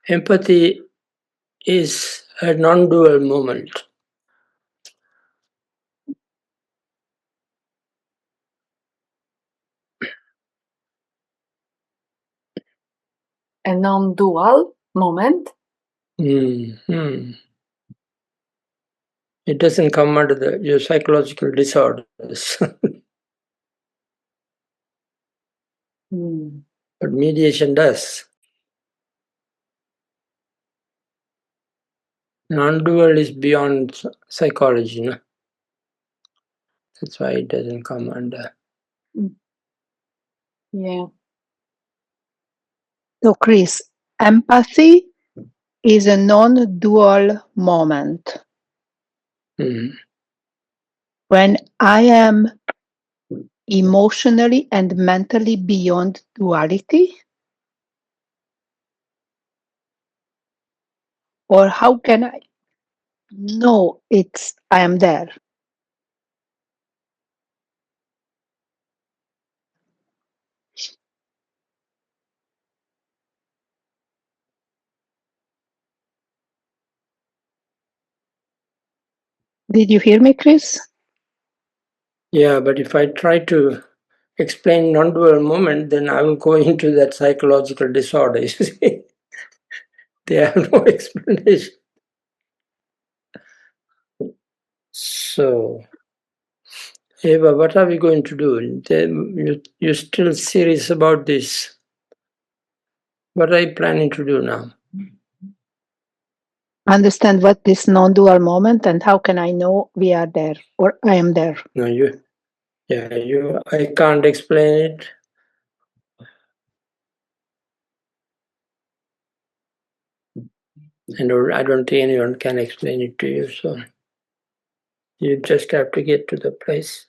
Empathy is a non-dual moment. A non-dual moment? Mm-hmm. It doesn't come under your psychological disorders. But mediation does. Non-dual is beyond psychology, no? That's why it doesn't come under. Yeah. So, Chris, empathy is a non-dual moment. When I am emotionally and mentally beyond duality? Or how can I know I am there? Did you hear me, Chris? Yeah, but if I try to explain non-dual moment, then I will go into that psychological disorder. You see? They have no explanation. So, Eva, what are we going to do? You're still serious about this. What are you planning to do now? Understand what this non-dual moment and how can I know we are there or I am there? No, I can't explain it. And I don't think anyone can explain it to you. So you just have to get to the place.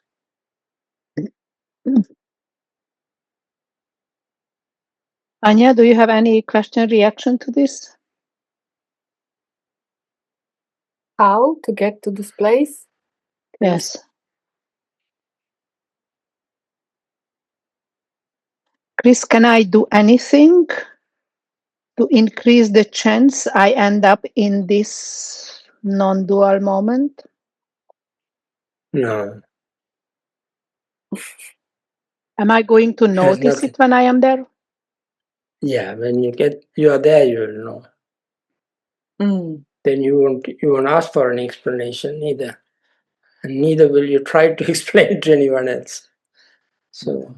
Anya, do you have any question, reaction to this? How to get to this place? Yes. Chris, can I do anything to increase the chance I end up in this non-dual moment? No. Am I going to notice it when I am there? Yeah, when you are there, you will know. Then you won't ask for an explanation either. And neither will you try to explain it to anyone else. So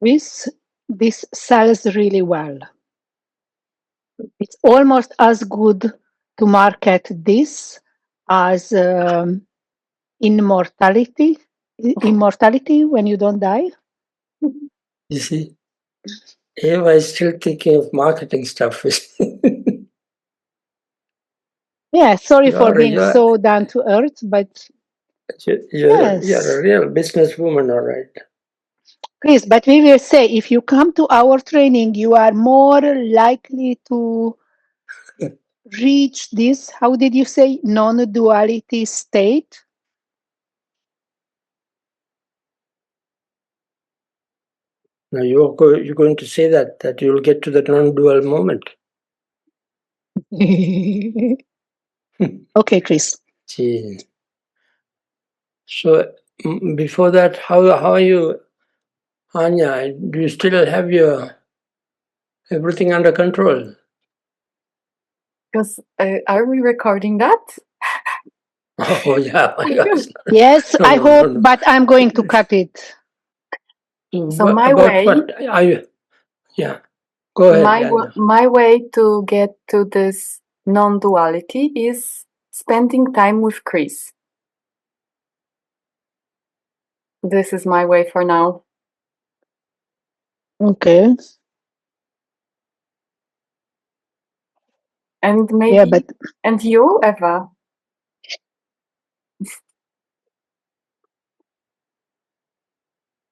This sells really well. It's almost as good to market this as immortality when you don't die. you see, Eva is still thinking of marketing stuff. Yeah, sorry for being so down to earth, but you're a real businesswoman, all right. Chris, but we will say if you come to our training, you are more likely to reach this, how did you say, non-duality state? Now you're going to say that you'll get to the non-dual moment. Okay, Chris. Gee. So before that, how are you, Anya? Do you still have your everything under control? Because are we recording that? Oh yeah, my gosh. Yes, I hope, but I'm going to cut it. So my way. What are you? Yeah, go ahead. My way to get to this non-duality is spending time with Chris. This is my way for now. Okay. And maybe, and you, Eva?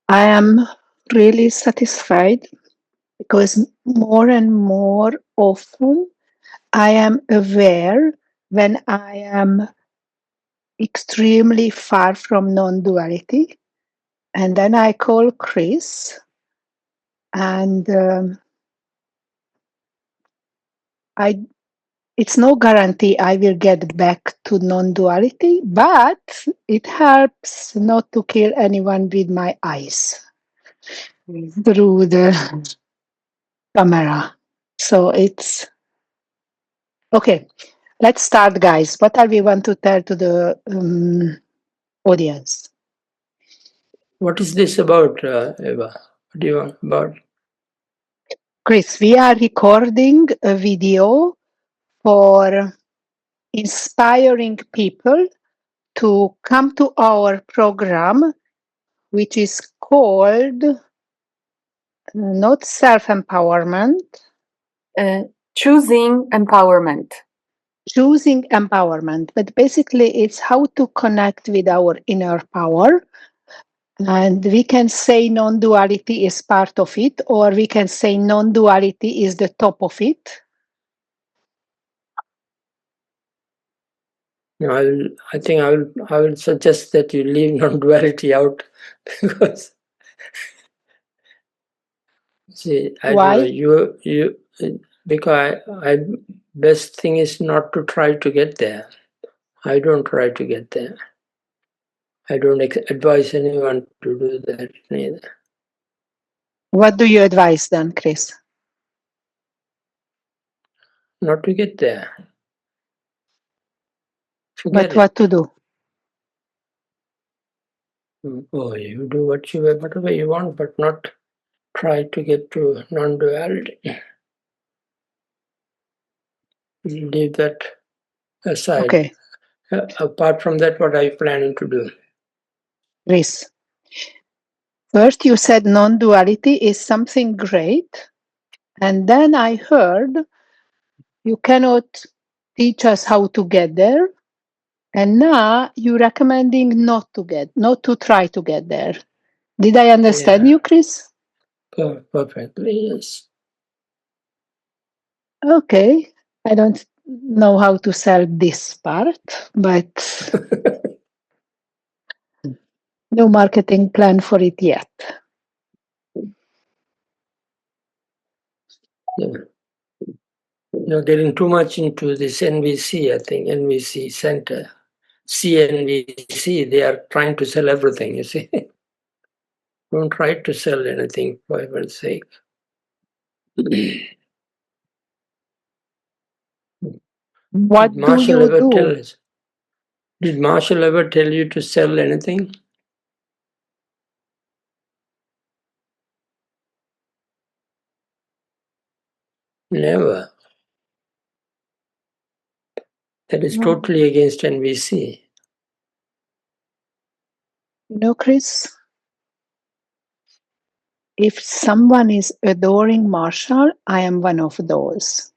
I am really satisfied because more and more often I am aware when I am extremely far from non-duality. And then I call Chris And it's no guarantee I will get back to non-duality, but it helps not to kill anyone with my eyes through the camera. So it's okay. Let's start, guys. What are we want to tell to the audience? What is this about, Eva? What do you want about? Chris, we are recording a video for inspiring people to come to our program, which is called not self-empowerment. Choosing empowerment. Choosing empowerment, but basically it's how to connect with our inner power. And we can say non-duality is part of it, or we can say non-duality is the top of it. No, I think I will suggest that you leave non-duality out because see, I Why? don't know, you because I best thing is not to try to get there. I don't try to get there. I don't advise anyone to do that neither. What do you advise then, Chris? Not to get there. Forget But what to do? Oh, you do whatever you want, but not try to get to non-duality. Leave that aside. Okay. Apart from that, what are you planning to do? Chris, first you said non-duality is something great, and then I heard you cannot teach us how to get there, and now you're recommending not to try to get there. Did I understand you, Chris? Perfectly, yes. Okay. I don't know how to sell this part, but no marketing plan for it yet. Yeah. You're getting too much into this NVC, I think, NVC Center. CNVC, they are trying to sell everything, you see. Don't try to sell anything, for heaven's sake. What Did Marshall do you ever do? tell us? Did Marshall ever tell you to sell anything? Never. That is totally against NVC. No, Chris. If someone is adoring Marshall, I am one of those.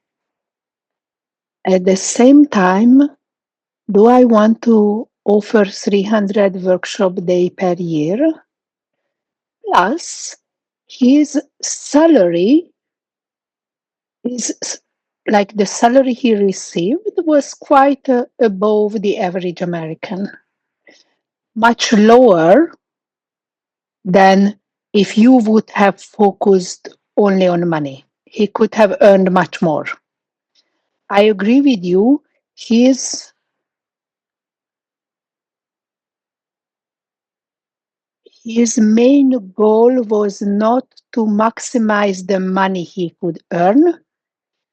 At the same time, do I want to offer 300 workshop day per year? Plus, his salary is like the salary he received was quite above the average American, much lower than if you would have focused only on money. He could have earned much more. I agree with you. His main goal was not to maximize the money he could earn,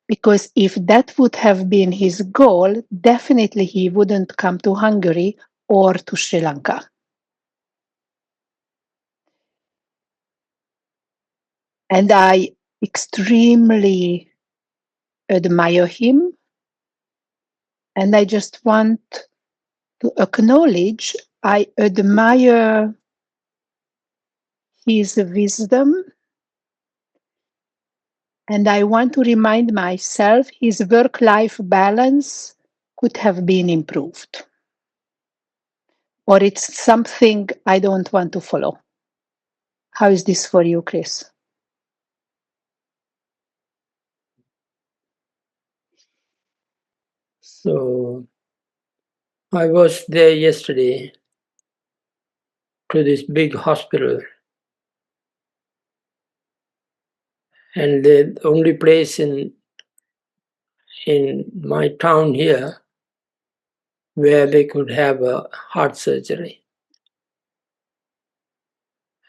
because if that would have been his goal, definitely he wouldn't come to Hungary or to Sri Lanka. And I extremely admire him. And I just want to acknowledge I admire his wisdom. And I want to remind myself his work-life balance could have been improved. Or it's something I don't want to follow. How is this for you, Chris? So I was there yesterday to this big hospital. And the only place in my town here where they could have a heart surgery.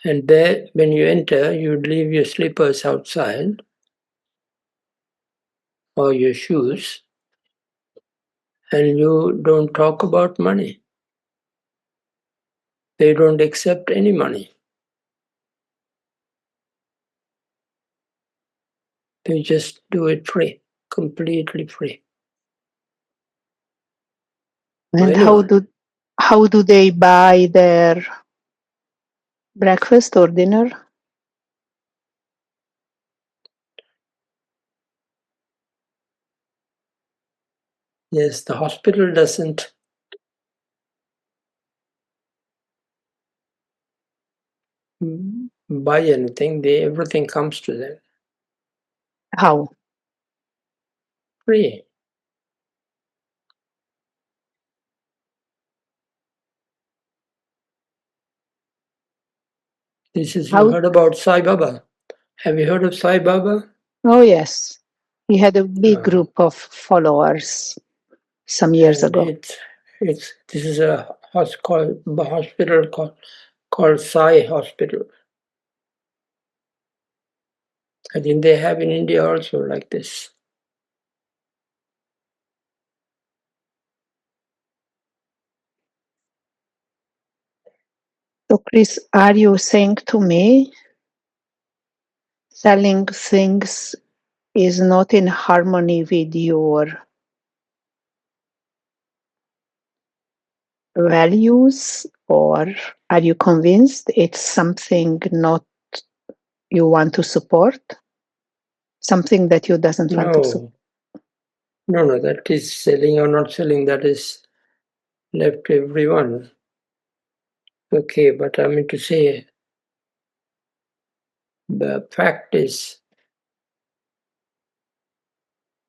And there, when you enter, you'd leave your slippers outside or your shoes, and you don't talk about money. They don't accept any money. They just do it free, completely free. And Anyone. how do they buy their breakfast or dinner? Yes, the hospital doesn't buy anything. Everything comes to them How? free. You heard about Sai Baba? Have you heard of Sai Baba? Oh, yes. He had a big group of followers some years ago. This is a hospital called Sai Hospital. I think they have in India also like this. So, Chris, are you saying to me selling things is not in harmony with your values, or are you convinced it's something not you want to support? Something that you doesn't want to support? No, that is selling or not selling, that is left to everyone. Okay, but I mean to say, the fact is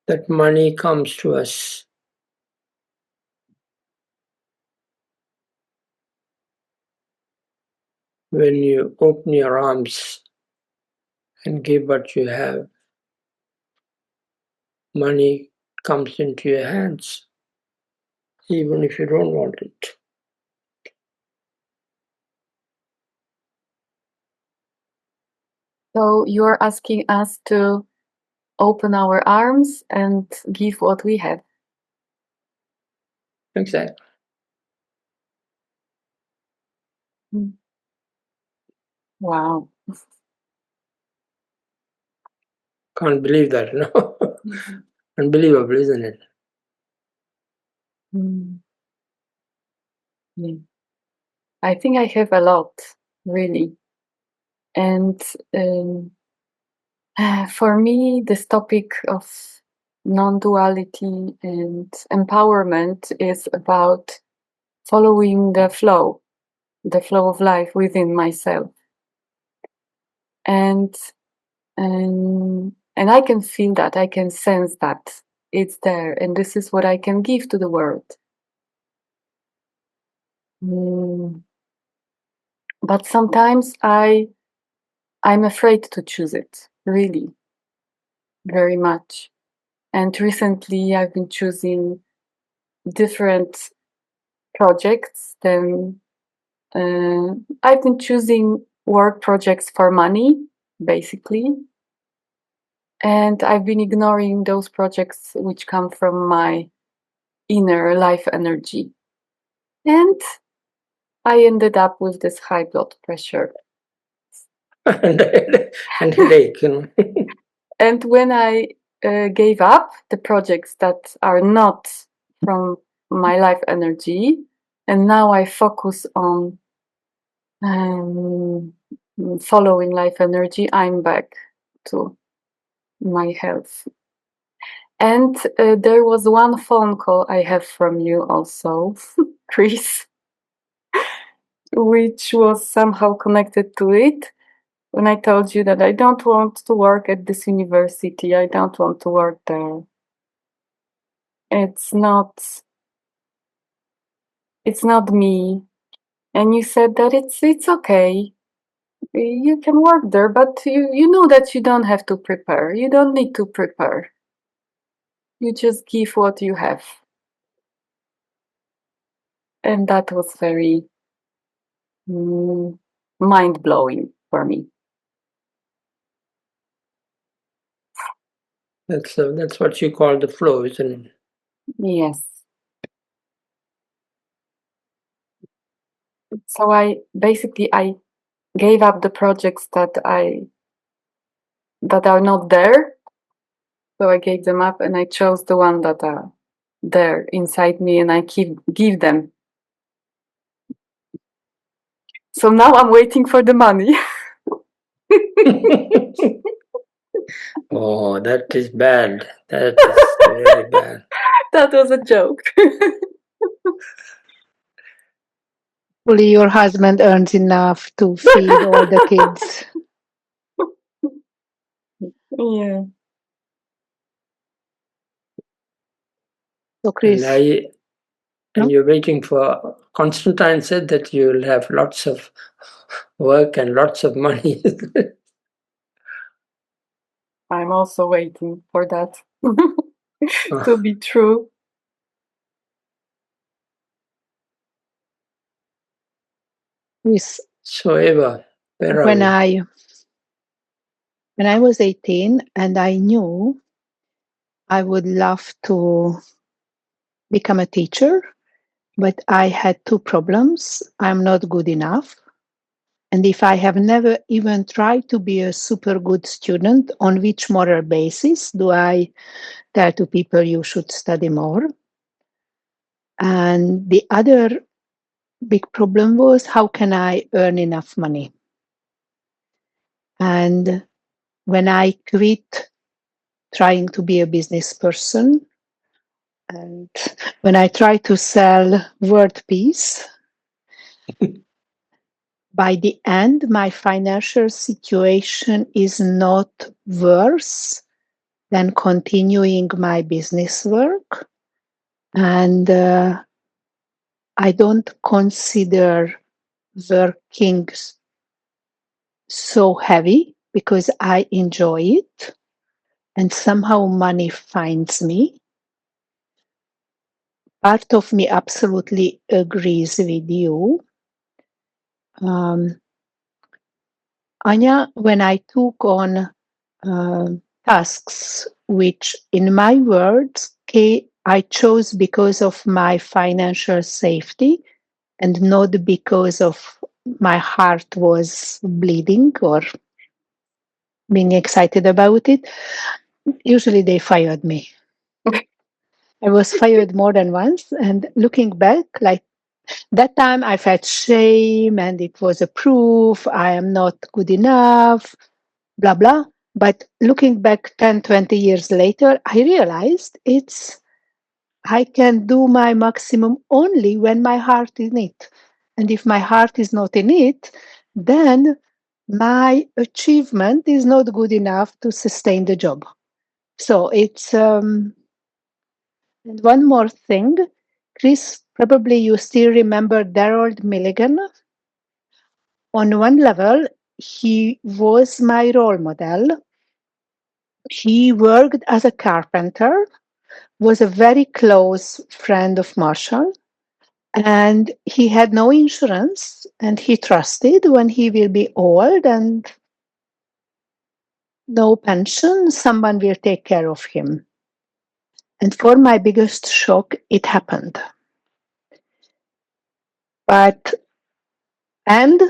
that money comes to us when you open your arms and give what you have. Money comes into your hands, even if you don't want it. So you're asking us to open our arms and give what we have. Exactly. Wow. Can't believe that, no? Unbelievable, isn't it? I think I have a lot, really. And for me, this topic of non-duality and empowerment is about following the flow of life within myself. And I can feel that, I can sense that it's there, and this is what I can give to the world. But sometimes I'm afraid to choose it, really, very much. And recently I've been choosing different projects. Then I've been choosing work projects for money, basically. And I've been ignoring those projects which come from my inner life energy. And I ended up with this high blood pressure. and headache, you know. And when I gave up the projects that are not from my life energy, and now I focus on following life energy, I'm back to my health. And there was one phone call I have from you also, Chris, which was somehow connected to it. When I told you that I don't want to work at this university, I don't want to work there. It's not me. And you said that it's okay. You can work there, but you know that you don't have to prepare. You don't need to prepare. You just give what you have. And that was very mind-blowing for me. That's what you call the flow, isn't it? Yes. So I gave up the projects that are not there. So I gave them up and I chose the one that are there inside me, and I give them. So now I'm waiting for the money. Oh, that is bad. That is really bad. That was a joke. Hopefully your husband earns enough to feed all the kids. Yeah. So Chris, and you're waiting for, Constantine said that you'll have lots of work and lots of money. I'm also waiting for that to be true. Chris, So Eva, where are we? When I was 18 and I knew I would love to become a teacher, but I had two problems. I'm not good enough. And if I have never even tried to be a super good student, on which moral basis do I tell to people you should study more? And the other big problem was, how can I earn enough money? And when I quit trying to be a business person, and when I tried to sell word peace, by the end, my financial situation is not worse than continuing my business work. And I don't consider working so heavy because I enjoy it. And somehow money finds me. Part of me absolutely agrees with you. Anya, when I took on tasks, which in my words, I chose because of my financial safety and not because of my heart was bleeding or being excited about it, usually they fired me. I was fired more than once. And looking back, like that time I felt shame and it was a proof I am not good enough, blah, blah. But looking back 10, 20 years later, I realized I can do my maximum only when my heart is in it. And if my heart is not in it, then my achievement is not good enough to sustain the job. So it's, and one more thing, Chris, probably you still remember Daryl Milligan. On one level, he was my role model. He worked as a carpenter, was a very close friend of Marshall, and he had no insurance, and he trusted when he will be old and no pension, someone will take care of him. And for my biggest shock, it happened. And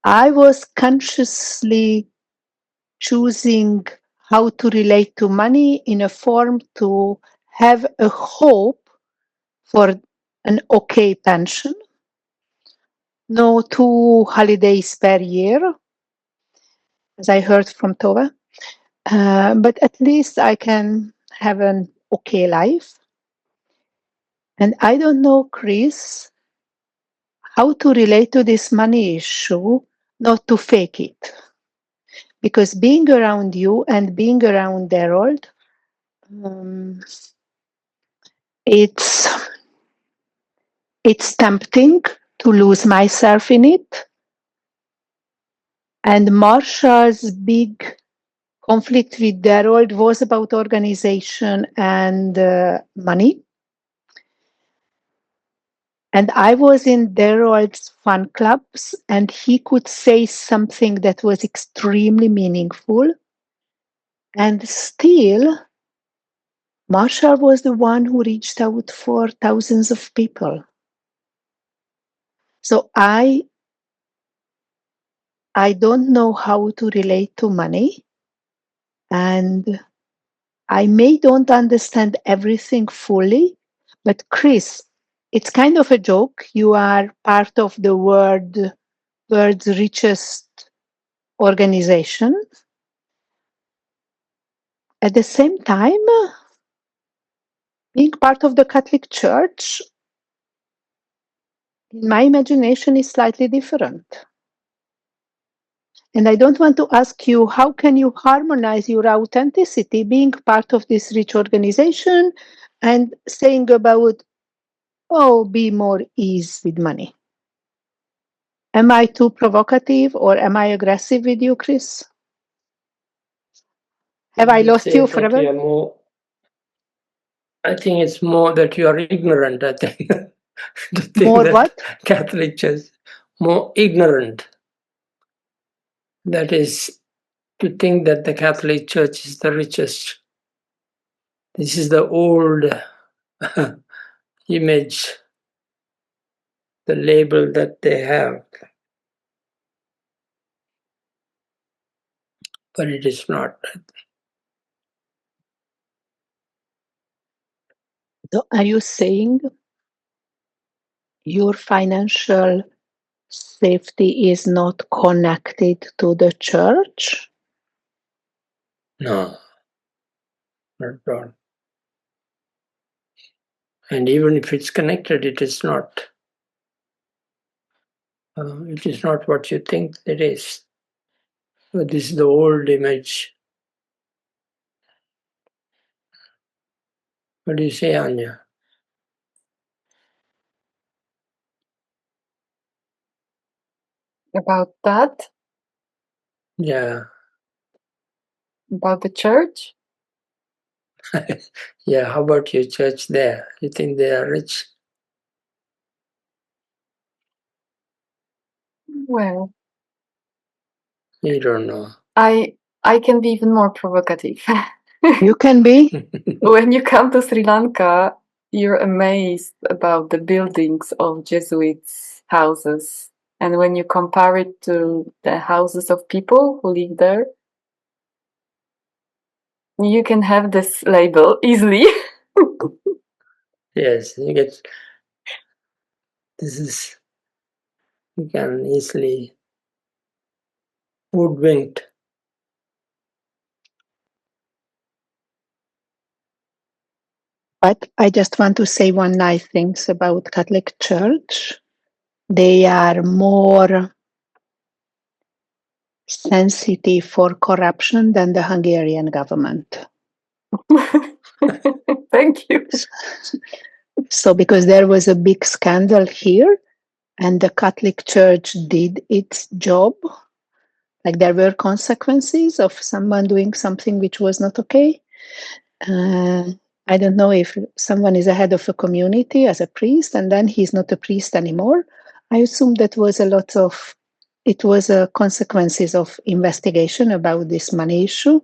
I was consciously choosing how to relate to money in a form to have a hope for an okay pension, no 2 holidays per year, as I heard from Tova, but at least I can have an okay life. And I don't know, Chris, how to relate to this money issue, not to fake it. Because being around you and being around Daryl, it's tempting to lose myself in it. And Marshall's big conflict with Darold was about organization and money. And I was in Darold's fan clubs, and he could say something that was extremely meaningful. And still, Marshall was the one who reached out for thousands of people. So I don't know how to relate to money, and I may don't understand everything fully, but Chris, it's kind of a joke. You are part of the world's richest organization. At the same time, being part of the Catholic Church, in my imagination, is slightly different. And I don't want to ask you, how can you harmonize your authenticity being part of this rich organization and saying about, oh, be more ease with money? Am I too provocative or am I aggressive with you, Chris? Have I lost you forever? I think it's more that you are ignorant, I think. To think More that what? Catholic Church, more ignorant. That is, to think that the Catholic Church is the richest. This is the old image, the label that they have. But it is not. So are you saying your financial safety is not connected to the church? No, not at all. And even if it's connected, it is not. It is not what you think it is. So this is the old image. What do you say, Anya? About that? Yeah. About the church? Yeah, how about your church there? You think they are rich? Well, You don't know. I can be even more provocative. You can be. When you come to Sri Lanka, you're amazed about the buildings of Jesuits' houses. And when you compare it to the houses of people who live there, you can have this label easily. Yes, you get. This is. You can easily hoodwinked. But I just want to say one nice thing about Catholic Church. They are more sensitive for corruption than the Hungarian government. Thank you. So because there was a big scandal here and the Catholic Church did its job, like there were consequences of someone doing something which was not okay. I don't know if someone is a head of a community as a priest and then he's not a priest anymore. I assume that was it was a consequences of investigation about this money issue,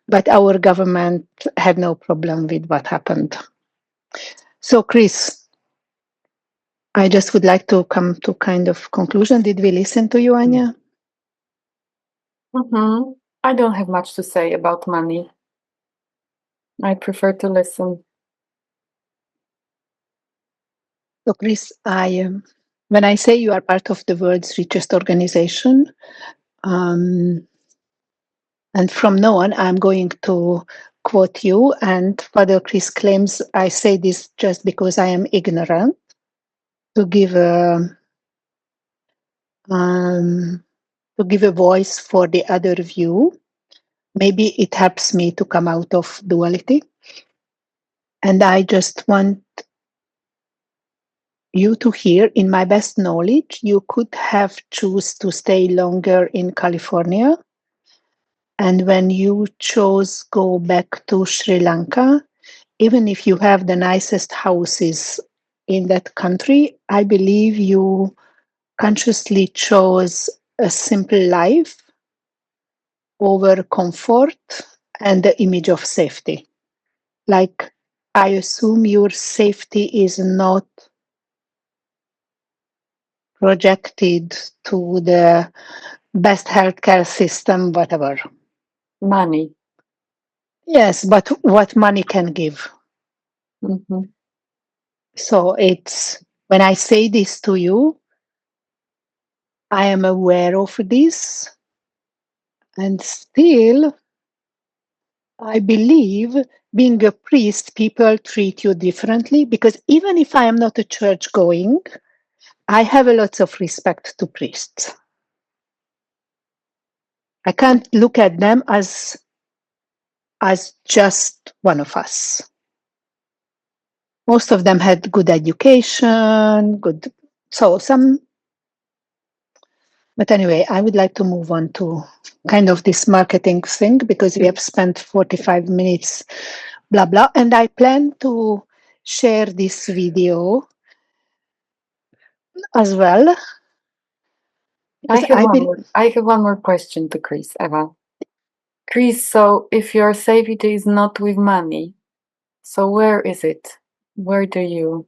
but our government had no problem with what happened. So, Chris, I just would like to come to kind of conclusion. Did we listen to you, Anya? Mm-hmm. I don't have much to say about money. I prefer to listen. So, Chris, when I say you are part of the world's richest organization, and from now on, I'm going to quote you. And Father Chris claims I say this just because I am ignorant, to give a voice for the other view. Maybe it helps me to come out of duality. And I just want you to hear, in my best knowledge, you could have choose to stay longer in California. And when you chose go back to Sri Lanka, even if you have the nicest houses in that country, I believe you consciously chose a simple life over comfort and the image of safety. Like, I assume your safety is not projected to the best healthcare system, whatever. Money. Yes, but what money can give. Mm-hmm. So it's, when I say this to you, I am aware of this, and still, I believe being a priest, people treat you differently, because even if I am not a church going, I have a lot of respect to priests. I can't look at them as just one of us. Most of them had good education, good, so some, but anyway, I would like to move on to kind of this marketing thing, because we have spent 45 minutes, blah, blah. And I plan to share this video as well. I have one more question to Chris, Eva. Chris, so if your safety is not with money, so where is it? Where do you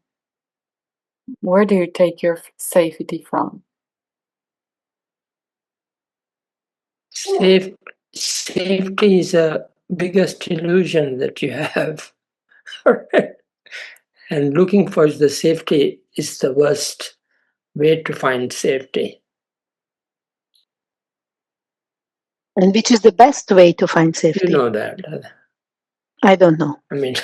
take your safety from? Safety is the biggest illusion that you have. And looking for the safety is the worst way to find safety. And which is the best way to find safety? You know that. I don't know. I mean,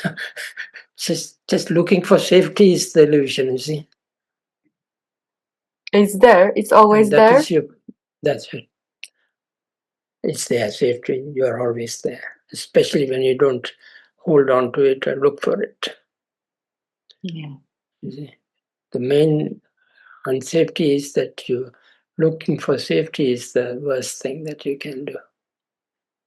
just looking for safety is the illusion, you see. It's there. It's always there. That's it. It's there, safety. You are always there, especially when you don't hold on to it and look for it. Yeah. You see? The main unsafety is that you looking for safety is the worst thing that you can do.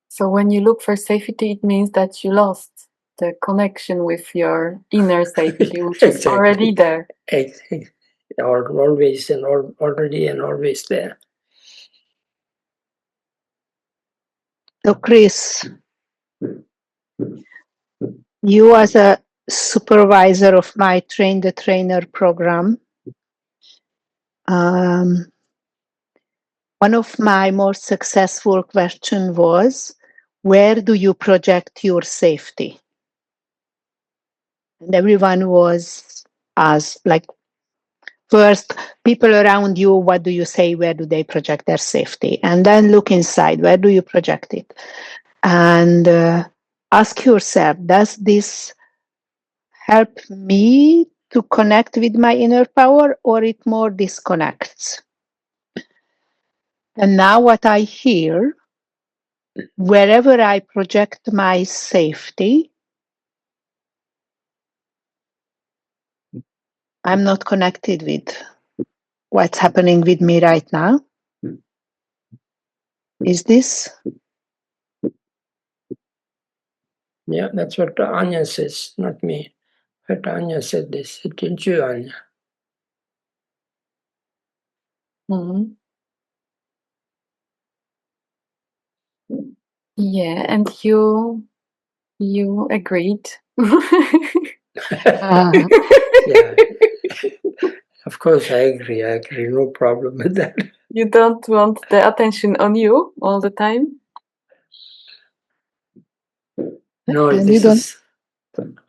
So when you look for safety, it means that you lost the connection with your inner safety, which is already there. Exactly. Always and already and always there. So, Chris, you as a supervisor of my Train the Trainer program, one of my most successful questions was, where do you project your safety? And everyone was asked, like, first, people around you, what do you say? Where do they project their safety? And then look inside, where do you project it? And ask yourself, does this help me to connect with my inner power, or it more disconnects? And now what I hear, wherever I project my safety, I'm not connected with what's happening with me right now. Is this? Yeah, that's what Anya says, not me. But Anya said this, didn't you, Anya? Mm-hmm. Yeah, and you agreed. Yeah, of course I agree. No problem with that. You don't want the attention on you all the time? No, And this is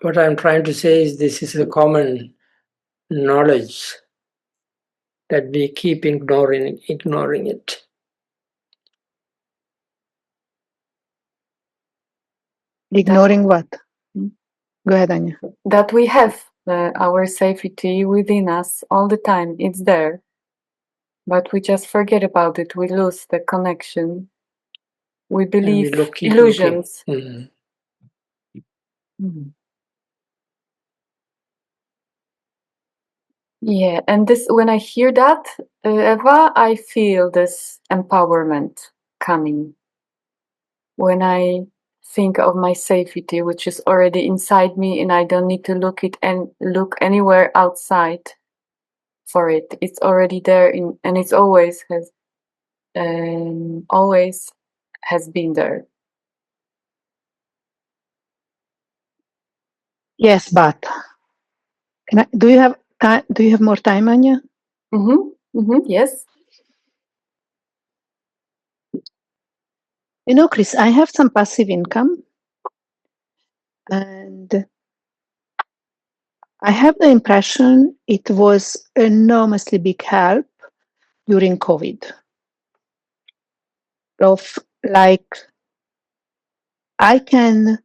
what I'm trying to say is this is a common knowledge that we keep ignoring it. Ignoring what? Go ahead, Anya. That we have our safety within us all the time. It's there. But we just forget about it. We lose the connection. We believe illusions. Mm-hmm. Mm-hmm. Yeah, and this, when I hear that, Eva, I feel this empowerment coming. When I think of my safety, which is already inside me, and I don't need to look anywhere outside for it. It's already there, and it's always has been there. Yes, but do you have more time, Anya? Yes. You know, Chris, I have some passive income, and I have the impression it was enormously big help during COVID. Of like, I can,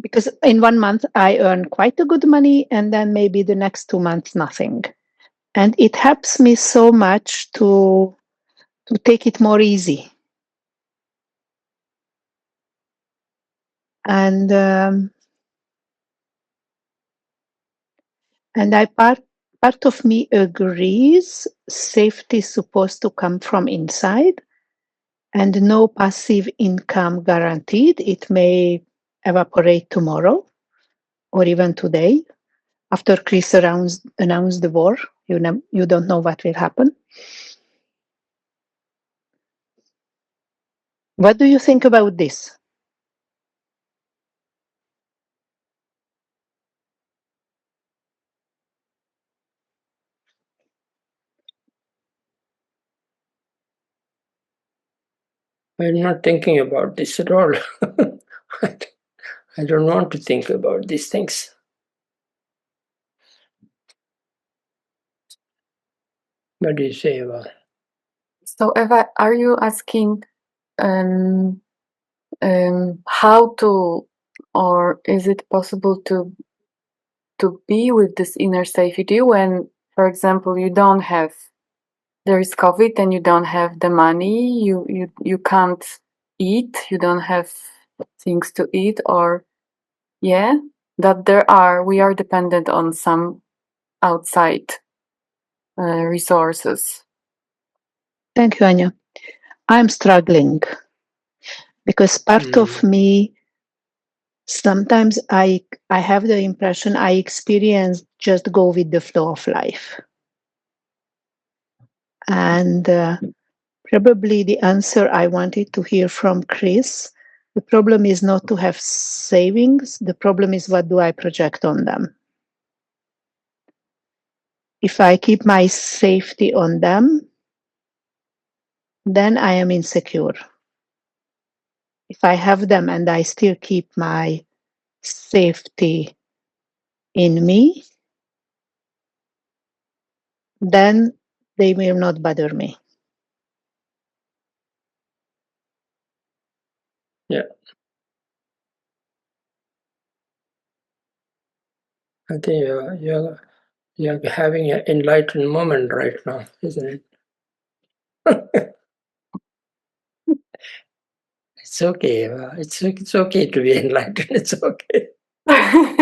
because in 1 month I earn quite a good money, and then maybe the next 2 months nothing, and it helps me so much to take it more easy. And part of me agrees safety is supposed to come from inside, and no passive income guaranteed. It may evaporate tomorrow or even today. After Chris announced the war, you don't know what will happen. What do you think about this? I'm not thinking about this at all. I don't want to think about these things. What do you say, Eva? So, Eva, are you asking how to, or is it possible to be with this inner safety when, for example, there is COVID and you don't have the money, you can't eat, you don't have things to eat, or that we are dependent on some outside resources. Thank you, Anya. I'm struggling because part of me, sometimes I have the impression I experience just go with the flow of life. And probably the answer I wanted to hear from Chris, the problem is not to have savings, the problem is what do I project on them. If I keep my safety on them, then I am insecure. If I have them and I still keep my safety in me, then they will not bother me. Yeah. I think you're having an enlightened moment right now, isn't it? It's okay. It's okay to be enlightened. It's okay.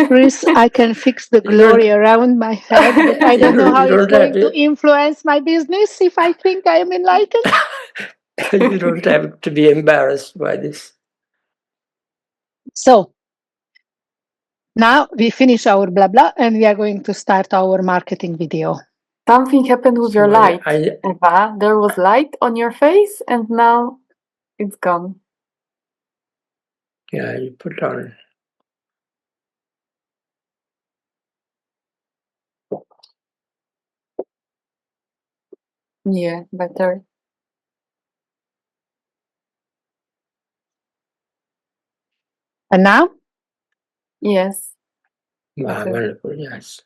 Chris, I can fix the glory around my head, but I don't know how it's going to influence my business if I think I am enlightened. You don't have to be embarrassed by this. So, now we finish our blah blah and we are going to start our marketing video. Something happened with your light, Eva. There was light on your face and now it's gone. Yeah, you put on. Yeah, better. And now? Yes. Wonderful, yes.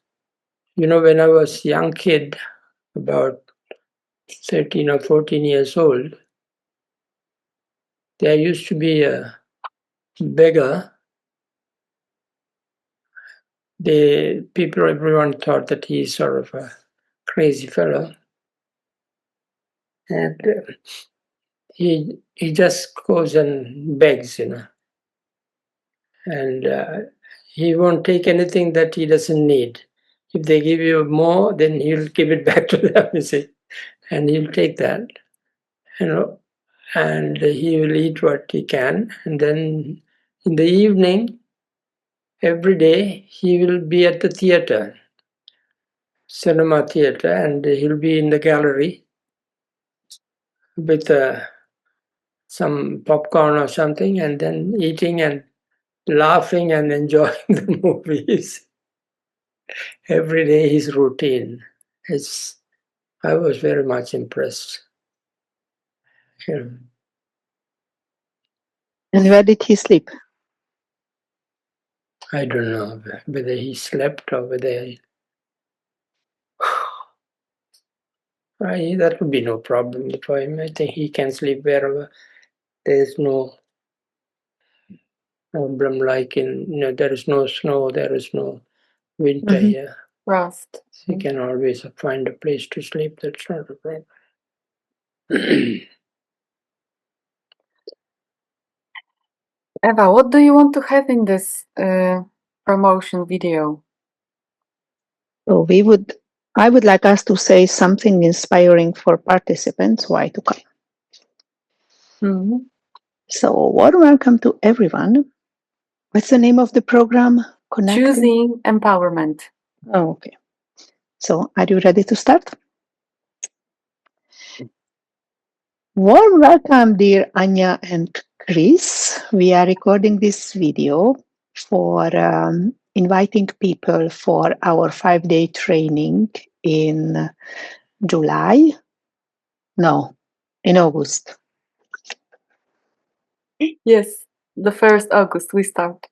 You know, when I was a young kid, about 13 or 14 years old, there used to be a beggar. Everyone thought that he's sort of a crazy fellow. And he just goes and begs, and he won't take anything that he doesn't need. If they give you more, then he'll give it back to them, you see, and he'll take that, and he will eat what he can. And then in the evening, every day, he will be at the theater, cinema theater, and he'll be in the gallery with some popcorn or something, and then eating and laughing and enjoying the movies. Every day his routine. I was very much impressed. And where did he sleep? I don't know whether he slept or whether that would be no problem for him. I think he can sleep wherever. There's no problem like there is no snow, there is no winter here. Frost. He can always find a place to sleep. That's not a problem. Eva, what do you want to have in this promotion video? So I would like us to say something inspiring for participants why to come. Mm-hmm. So warm welcome to everyone. What's the name of the program? Choosing Empowerment. Oh, okay. So are you ready to start? Warm welcome, dear Anya and Chris. We are recording this video for inviting people for our 5-day training in August. Yes, the 1st August we start.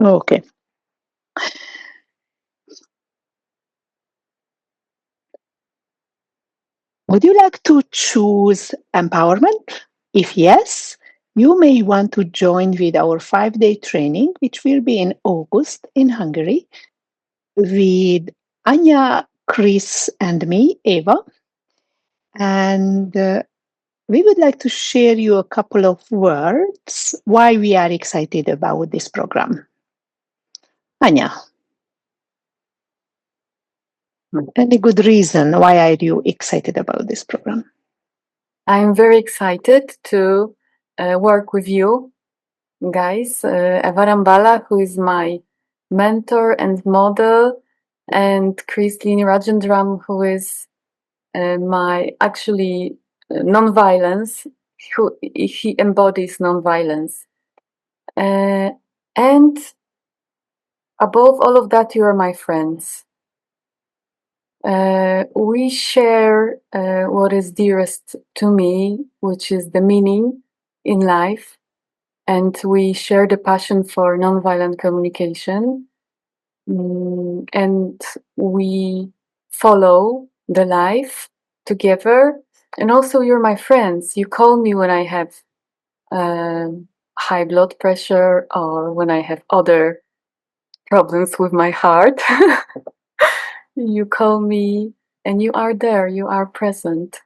Okay. Would you like to choose empowerment? If yes, you may want to join with our 5-day training, which will be in August in Hungary, with Anya, Chris, and me, Eva. And we would like to share you a couple of words why we are excited about this program. Anya, any good reason why are you excited about this program? I'm very excited to work with you guys. Eva Rambala, who is my mentor and model, and Chris Rajendram, who is my actually nonviolence, he embodies nonviolence. And above all of that, you are my friends. We share what is dearest to me, which is the meaning in life, and we share the passion for nonviolent communication, and we follow the life together. And also, you're my friends. You call me when I have high blood pressure or when I have other problems with my heart. You call me and you are there, you are present.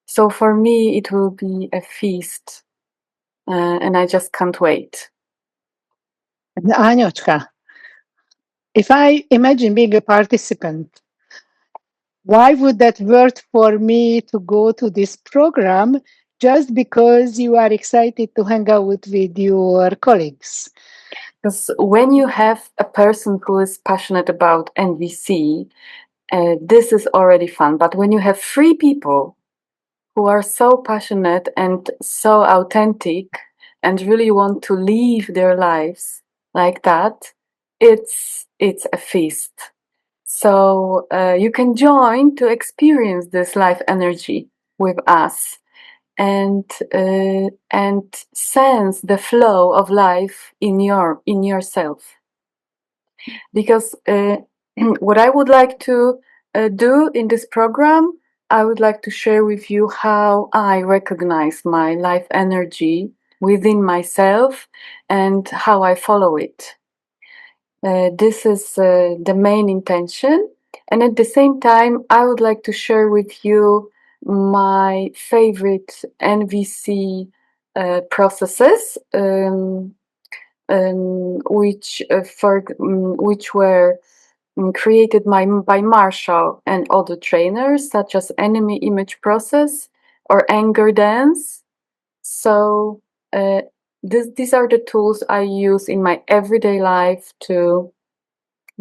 So for me, it will be a feast, and I just can't wait. Anyochka, if I imagine being a participant, why would that worth for me to go to this program just because you are excited to hang out with your colleagues? Because when you have a person who is passionate about NVC, this is already fun. But when you have 3 people who are so passionate and so authentic and really want to live their lives like that, it's a feast. So you can join to experience this life energy with us and sense the flow of life in yourself. Because what I would like to do in this program, I would like to share with you how I recognize my life energy within myself and how I follow it. This is the main intention. And at the same time, I would like to share with you my favorite NVC processes, which were created by Marshall and other trainers, such as enemy image process or anger dance. So these are the tools I use in my everyday life to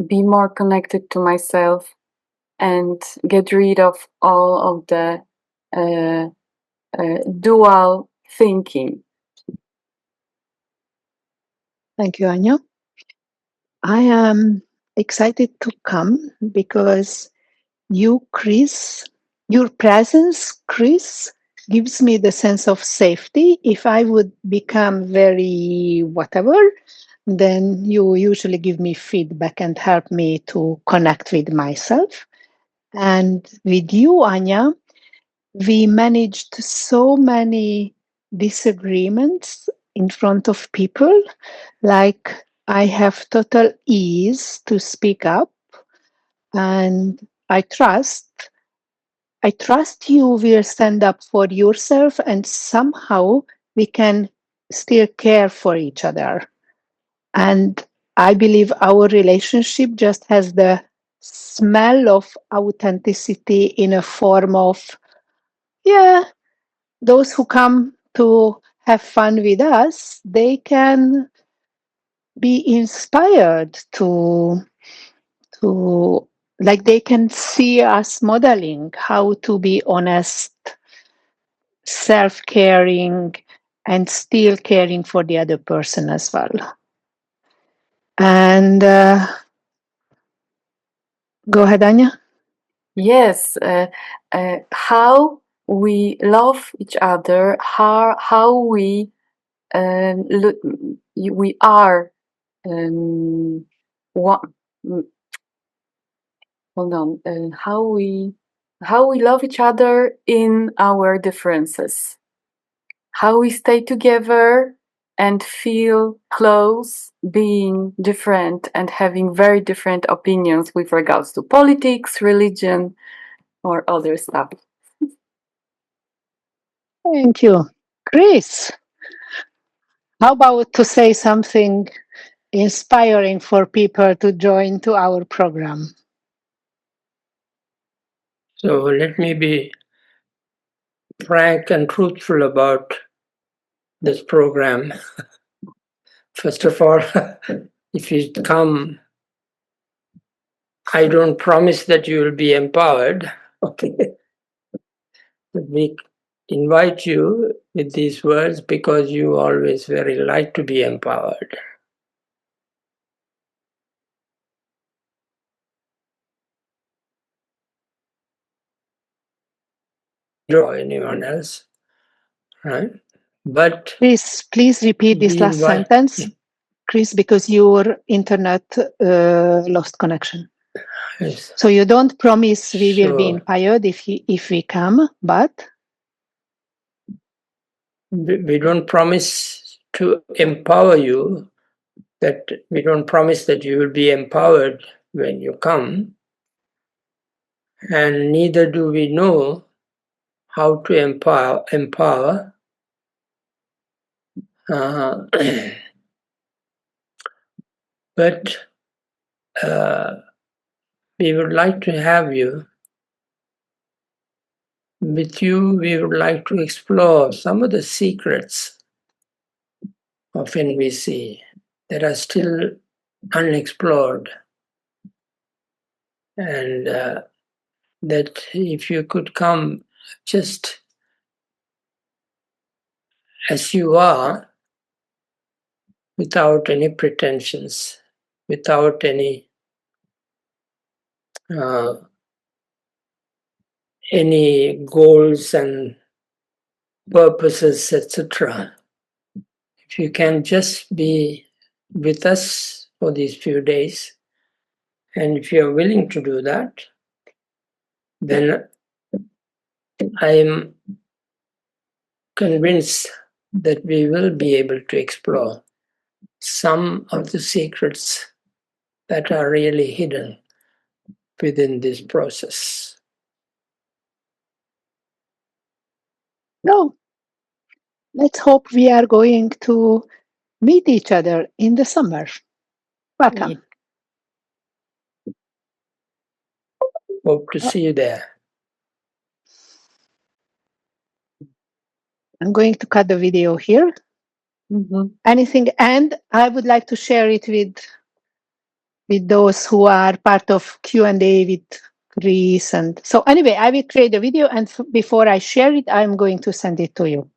be more connected to myself and get rid of all of the dual thinking. Thank you, Anya. I am excited to come because you, Chris, your presence, Chris, gives me the sense of safety. If I would become very whatever, then you usually give me feedback and help me to connect with myself. And with you, Anya, we managed so many disagreements in front of people. Like, I have total ease to speak up, and I trust you will stand up for yourself, and somehow we can still care for each other. And I believe our relationship just has the smell of authenticity in a form of, yeah, those who come to have fun with us, they can be inspired to like they can see us modeling how to be honest, self-caring, and still caring for the other person as well. And go ahead, Anya. Yes, how we love each other, how we look, we are what. Hold on, how we love each other in our differences, how we stay together and feel close being different and having very different opinions with regards to politics, religion, or other stuff. Thank you. Chris, how about to say something inspiring for people to join to our program? So let me be frank and truthful about this program. First of all, if you come, I don't promise that you will be empowered. Okay. Let me invite you with these words because you always very like to be empowered. Or anyone else, right? But Please repeat this last sentence, Chris, because your internet lost connection. Yes. So you don't promise we will be empowered if we come, but we don't promise to empower you. That we don't promise that you will be empowered when you come, and neither do we know how to empower. But we would like to have you. With you, we would like to explore some of the secrets of NVC that are still unexplored. And that if you could come just as you are, without any pretensions, without any goals and purposes, etc. If you can just be with us for these few days, and if you're willing to do that, then I am convinced that we will be able to explore some of the secrets that are really hidden within this process. no. Let's hope we are going to meet each other in the summer. Welcome. Hope to see you there. I'm going to cut the video here. Anything, and I would like to share it with those who are part of Q&A with Chris. And so anyway, I will create a video, and before I share it, I'm going to send it to you.